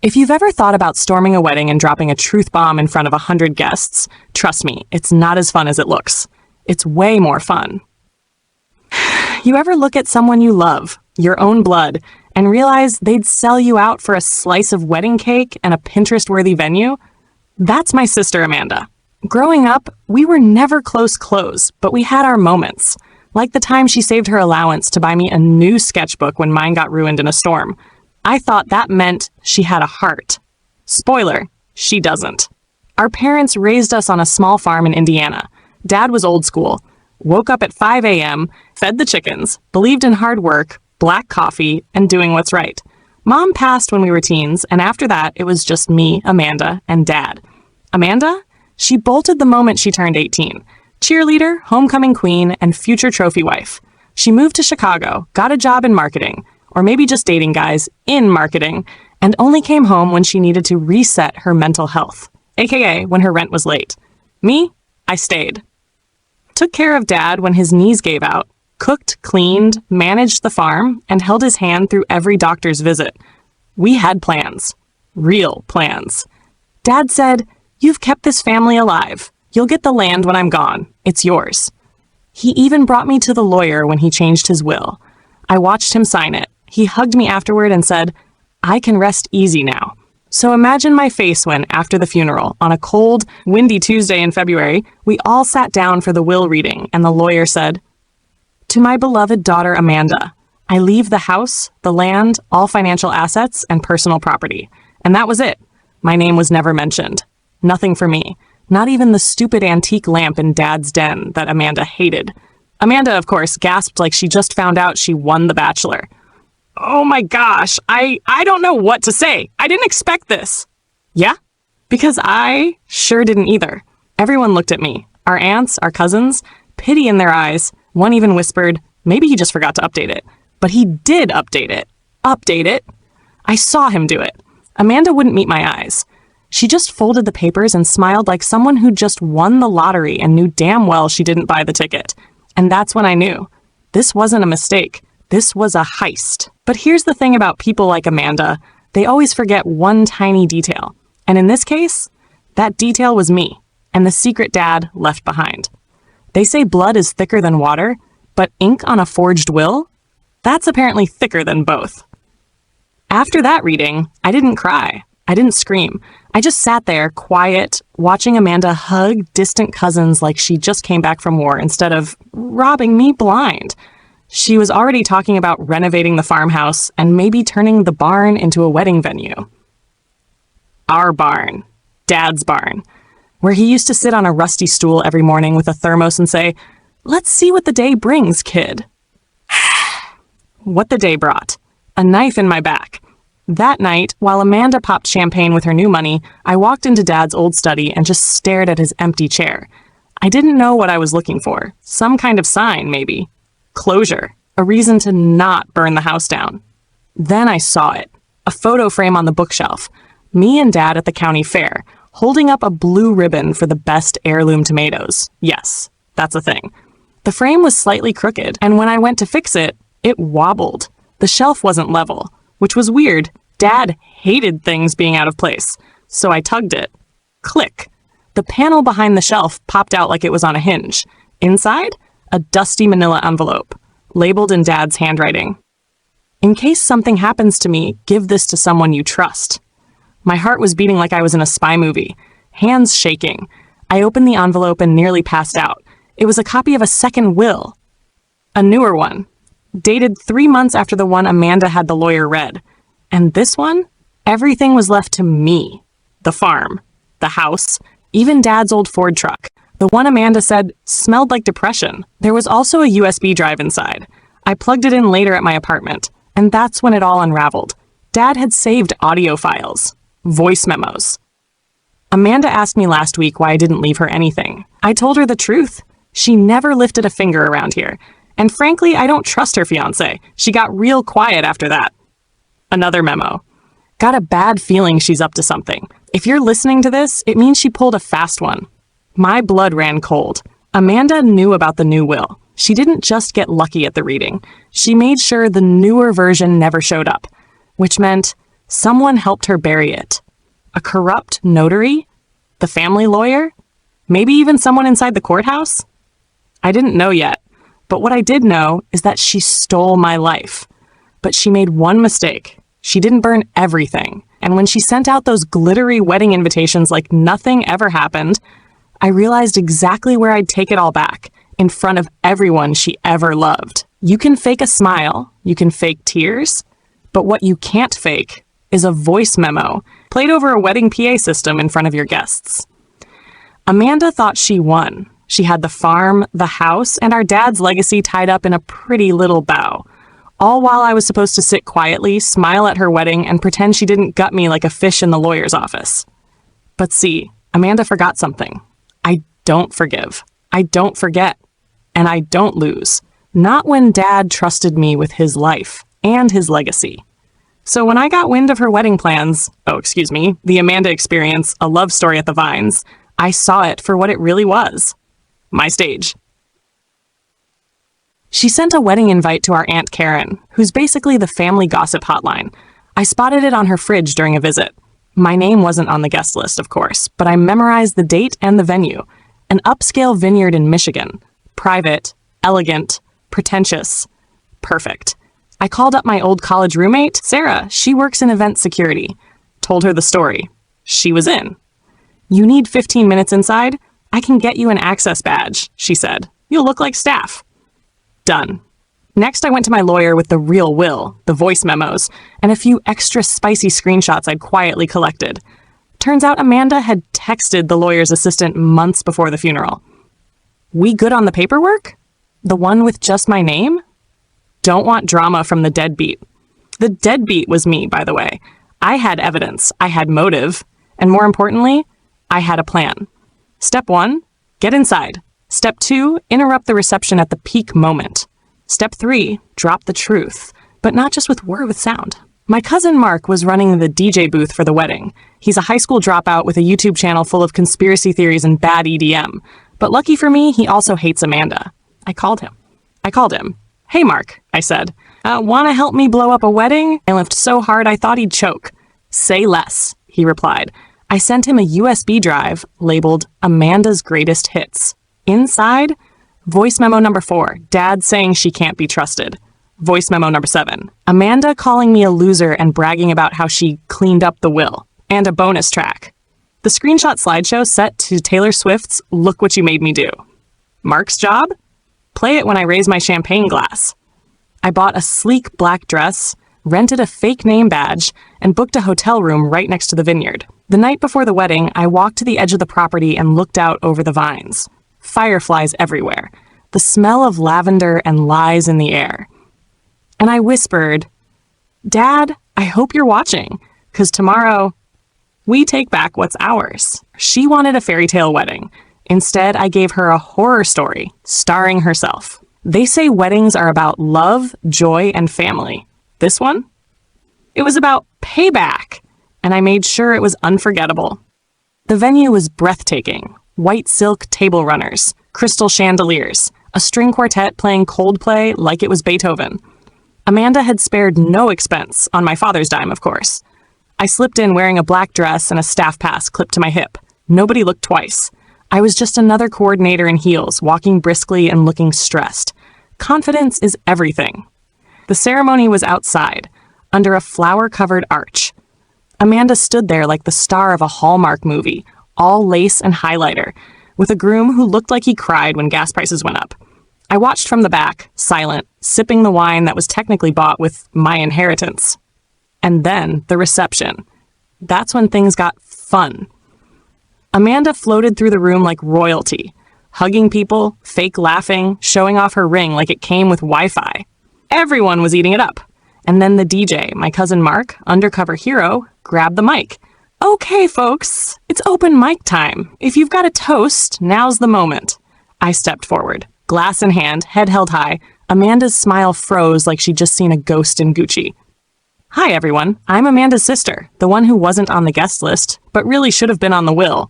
If you've ever thought about storming a wedding and dropping a truth bomb in front of 100 guests, trust me, it's not as fun as it looks. It's way more fun. You ever look at someone you love, your own blood, and realize they'd sell you out for a slice of wedding cake and a Pinterest-worthy venue? That's my sister Amanda. Growing up, we were never close, but we had our moments. Like the time she saved her allowance to buy me a new sketchbook when mine got ruined in a storm. I thought that meant she had a heart. Spoiler, she doesn't. Our parents raised us on a small farm in Indiana. Dad was old school. Woke up at 5 a.m., fed the chickens, believed in hard work, black coffee, and doing what's right. Mom passed when we were teens, and after that, it was just me, Amanda, and Dad. Amanda? She bolted the moment she turned 18. Cheerleader, homecoming queen, and future trophy wife. She moved to Chicago, got a job in marketing, or maybe just dating guys in marketing, and only came home when she needed to reset her mental health, aka when her rent was late. Me? I stayed. Took care of Dad when his knees gave out, cooked, cleaned, managed the farm, and held his hand through every doctor's visit. We had plans. Real plans. Dad said, "You've kept this family alive. You'll get the land when I'm gone. It's yours." He even brought me to the lawyer when he changed his will. I watched him sign it. He hugged me afterward and said, "I can rest easy now." So imagine my face when, after the funeral, on a cold, windy Tuesday in February, we all sat down for the will reading, and the lawyer said, "To my beloved daughter Amanda, I leave the house, the land, all financial assets, and personal property." And that was it. My name was never mentioned. Nothing for me. Not even the stupid antique lamp in Dad's den that Amanda hated. Amanda, of course, gasped like she just found out she won The Bachelor. Oh my gosh, I don't know what to say. I didn't expect this. Yeah? Because I sure didn't either. Everyone looked at me. Our aunts, our cousins, pity in their eyes. One even whispered, maybe he just forgot to update it. But he did update it. Update it? I saw him do it. Amanda wouldn't meet my eyes. She just folded the papers and smiled like someone who just won the lottery and knew damn well she didn't buy the ticket. And that's when I knew. This wasn't a mistake. This was a heist. But here's the thing about people like Amanda. They always forget one tiny detail. And in this case, that detail was me and the secret Dad left behind. They say blood is thicker than water, but ink on a forged will? That's apparently thicker than both. After that reading, I didn't cry. I didn't scream. I just sat there, quiet, watching Amanda hug distant cousins like she just came back from war instead of robbing me blind. She was already talking about renovating the farmhouse and maybe turning the barn into a wedding venue. Our barn. Dad's barn. Where he used to sit on a rusty stool every morning with a thermos and say, "Let's see what the day brings, kid." What the day brought. A knife in my back. That night, while Amanda popped champagne with her new money, I walked into Dad's old study and just stared at his empty chair. I didn't know what I was looking for. Some kind of sign, maybe. Closure. A reason to not burn the house down. Then I saw it. A photo frame on the bookshelf. Me and Dad at the county fair, holding up a blue ribbon for the best heirloom tomatoes. Yes, that's a thing. The frame was slightly crooked, and when I went to fix it, it wobbled. The shelf wasn't level, which was weird. Dad hated things being out of place, so I tugged it. Click. The panel behind the shelf popped out like it was on a hinge. Inside, a dusty manila envelope, labeled in Dad's handwriting. "In case something happens to me, give this to someone you trust." My heart was beating like I was in a spy movie, hands shaking. I opened the envelope and nearly passed out. It was a copy of a second will. A newer one, dated 3 months after the one Amanda had the lawyer read. And this one? Everything was left to me. The farm, the house, even Dad's old Ford truck. The one Amanda said smelled like depression. There was also a USB drive inside. I plugged it in later at my apartment, and that's when it all unraveled. Dad had saved audio files, voice memos. Amanda asked me last week why I didn't leave her anything. I told her the truth. She never lifted a finger around here. And frankly, I don't trust her fiancé. She got real quiet after that. Another memo. Got a bad feeling she's up to something. If you're listening to this, it means she pulled a fast one. My blood ran cold. Amanda knew about the new will. She didn't just get lucky at the reading. She made sure the newer version never showed up, which meant Someone helped her bury it. A corrupt notary? The family lawyer? Maybe even someone inside the courthouse? I didn't know yet, but what I did know is that she stole my life. But she made one mistake. She didn't burn everything. And when she sent out those glittery wedding invitations like nothing ever happened, I realized exactly where I'd take it all back, in front of everyone she ever loved. You can fake a smile, you can fake tears, but what you can't fake is a voice memo played over a wedding PA system in front of your guests. Amanda thought she won. She had the farm, the house, and our dad's legacy tied up in a pretty little bow. All while I was supposed to sit quietly, smile at her wedding, and pretend she didn't gut me like a fish in the lawyer's office. But see, Amanda forgot something. I don't forgive. I don't forget. And I don't lose. Not when Dad trusted me with his life and his legacy. So when I got wind of her wedding plans, the Amanda experience, a love story at the Vines, I saw it for what it really was. My stage. She sent a wedding invite to our Aunt Karen, who's basically the family gossip hotline. I spotted it on her fridge during a visit. My name wasn't on the guest list, of course, but I memorized the date and the venue. An upscale vineyard in Michigan. Private, elegant, pretentious. Perfect. I called up my old college roommate, Sarah. She works in event security. Told her the story. She was in. You need 15 minutes inside? I can get you an access badge, she said. You'll look like staff. Done. Next, I went to my lawyer with the real will, the voice memos, and a few extra spicy screenshots I'd quietly collected. Turns out Amanda had texted the lawyer's assistant months before the funeral. We good on the paperwork? The one with just my name? Don't want drama from the deadbeat. The deadbeat was me, by the way. I had evidence, I had motive, and more importantly, I had a plan. Step 1, get inside. Step 2, interrupt the reception at the peak moment. Step 3, drop the truth, but not just with sound. My cousin Mark was running the DJ booth for the wedding. He's a high school dropout with a YouTube channel full of conspiracy theories and bad EDM. But lucky for me, he also hates Amanda. I called him. Hey Mark, I said. Wanna help me blow up a wedding? I laughed so hard I thought he'd choke. Say less, he replied. I sent him a USB drive labeled Amanda's Greatest Hits. Inside, voice memo number 4, Dad saying she can't be trusted. Voice memo number 7, Amanda calling me a loser and bragging about how she cleaned up the will. And a bonus track. The screenshot slideshow set to Taylor Swift's Look What You Made Me Do. Mark's job? Play it when I raise my champagne glass. I bought a sleek black dress, rented a fake name badge, and booked a hotel room right next to the vineyard. The night before the wedding, I walked to the edge of the property and looked out over the vines. Fireflies everywhere. The smell of lavender and lies in the air. And I whispered, Dad, I hope you're watching, 'cause tomorrow, we take back what's ours. She wanted a fairy tale wedding. Instead, I gave her a horror story, starring herself. They say weddings are about love, joy, and family. This one? It was about payback, and I made sure it was unforgettable. The venue was breathtaking. White silk table runners, crystal chandeliers, a string quartet playing Coldplay like it was Beethoven. Amanda had spared no expense, on my father's dime, of course. I slipped in wearing a black dress and a staff pass clipped to my hip. Nobody looked twice. I was just another coordinator in heels, walking briskly and looking stressed. Confidence is everything. The ceremony was outside, under a flower-covered arch. Amanda stood there like the star of a Hallmark movie, all lace and highlighter, with a groom who looked like he cried when gas prices went up. I watched from the back, silent, sipping the wine that was technically bought with my inheritance. And then the reception. That's when things got fun. Amanda floated through the room like royalty, hugging people, fake laughing, showing off her ring like it came with Wi-Fi. Everyone was eating it up. And then the DJ, my cousin Mark, undercover hero, grabbed the mic. Okay, folks, it's open mic time. If you've got a toast, now's the moment. I stepped forward, glass in hand, head held high. Amanda's smile froze like she'd just seen a ghost in Gucci. Hi, everyone. I'm Amanda's sister, the one who wasn't on the guest list, but really should have been on the will.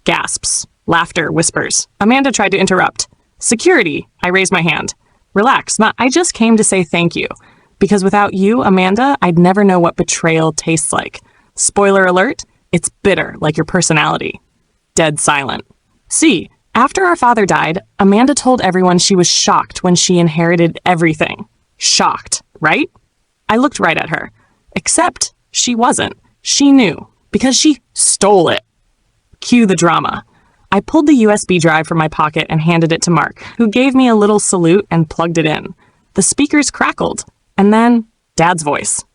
Gasps, laughter, whispers. Amanda tried to interrupt. Security, I raised my hand. Relax, Ma, I just came to say thank you. Because without you, Amanda, I'd never know what betrayal tastes like. Spoiler alert, it's bitter like your personality. Dead silent. See, after our father died, Amanda told everyone she was shocked when she inherited everything. Shocked, right? I looked right at her. Except she wasn't. She knew, because she stole it. Cue the drama. I pulled the USB drive from my pocket and handed it to Mark, who gave me a little salute and plugged it in. The speakers crackled, and then Dad's voice.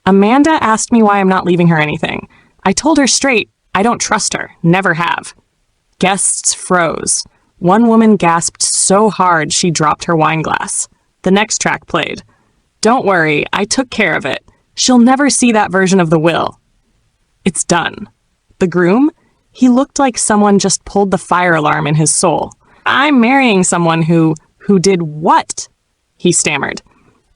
Amanda asked me why I'm not leaving her anything. I told her straight, I don't trust her, never have. Guests froze. One woman gasped so hard she dropped her wine glass. The next track played. Don't worry, I took care of it. She'll never see that version of the will. It's done. The groom? He looked like someone just pulled the fire alarm in his soul. I'm marrying someone who did what? He stammered.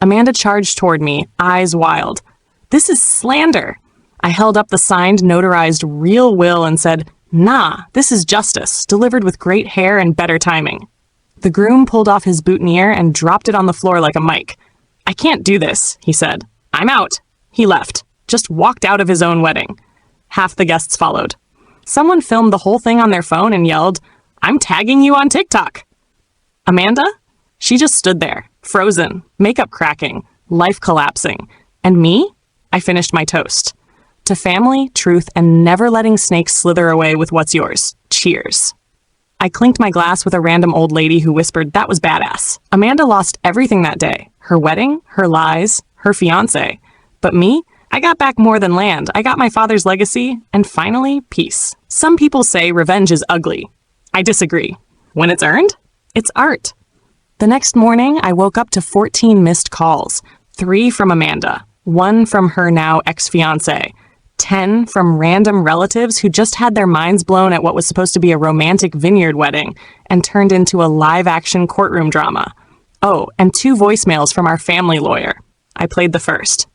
Amanda charged toward me, eyes wild. This is slander. I held up the signed, notarized real will and said, nah, this is justice, delivered with great hair and better timing. The groom pulled off his boutonniere and dropped it on the floor like a mic. I can't do this, he said. I'm out. He left, just walked out of his own wedding. Half the guests followed. Someone filmed the whole thing on their phone and yelled, I'm tagging you on TikTok. Amanda? She just stood there, frozen, makeup cracking, life collapsing. And me? I finished my toast. To family, truth, and never letting snakes slither away with what's yours. Cheers. I clinked my glass with a random old lady who whispered, that was badass. Amanda lost everything that day. Her wedding, her lies, her fiancé. But me? I got back more than land. I got my father's legacy, and finally, peace. Some people say revenge is ugly. I disagree. When it's earned, it's art. The next morning, I woke up to 14 missed calls. 3 from Amanda, 1 from her now ex-fiancé, 10 from random relatives who just had their minds blown at what was supposed to be a romantic vineyard wedding and turned into a live-action courtroom drama. Oh, and 2 voicemails from our family lawyer. I played the first.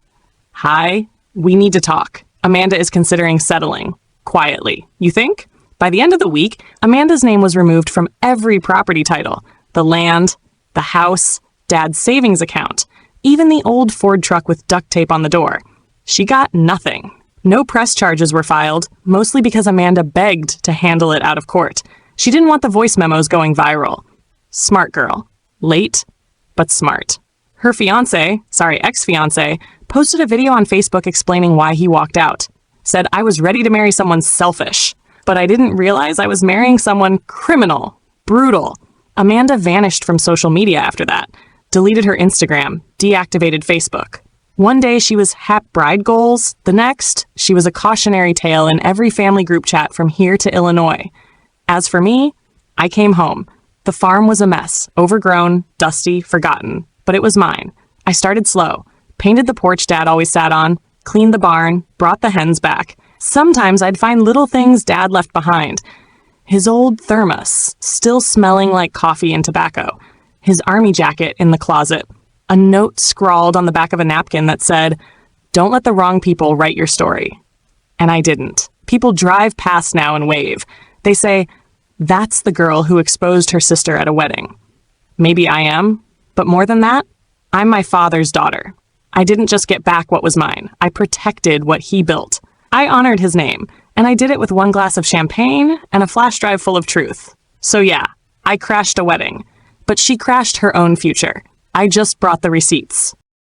Hi, we need to talk. Amanda is considering settling. Quietly. You think? By the end of the week, Amanda's name was removed from every property title. The land, the house, Dad's savings account, even the old Ford truck with duct tape on the door. She got nothing. No press charges were filed, mostly because Amanda begged to handle it out of court. She didn't want the voice memos going viral. Smart girl. Late, but smart. Her ex-fiancé, posted a video on Facebook explaining why he walked out. Said, I was ready to marry someone selfish, but I didn't realize I was marrying someone criminal, brutal. Amanda vanished from social media after that, deleted her Instagram, deactivated Facebook. One day she was hap bride goals, the next, she was a cautionary tale in every family group chat from here to Illinois. As for me, I came home. The farm was a mess, overgrown, dusty, forgotten, but it was mine. I started slow, painted the porch Dad always sat on, cleaned the barn, brought the hens back. Sometimes I'd find little things Dad left behind. His old thermos, still smelling like coffee and tobacco. His army jacket in the closet. A note scrawled on the back of a napkin that said, don't let the wrong people write your story. And I didn't. People drive past now and wave. They say, that's the girl who exposed her sister at a wedding. Maybe I am, but more than that, I'm my father's daughter. I didn't just get back what was mine. I protected what he built. I honored his name, and I did it with 1 glass of champagne and a flash drive full of truth. So yeah, I crashed a wedding, but she crashed her own future. I just brought the receipts.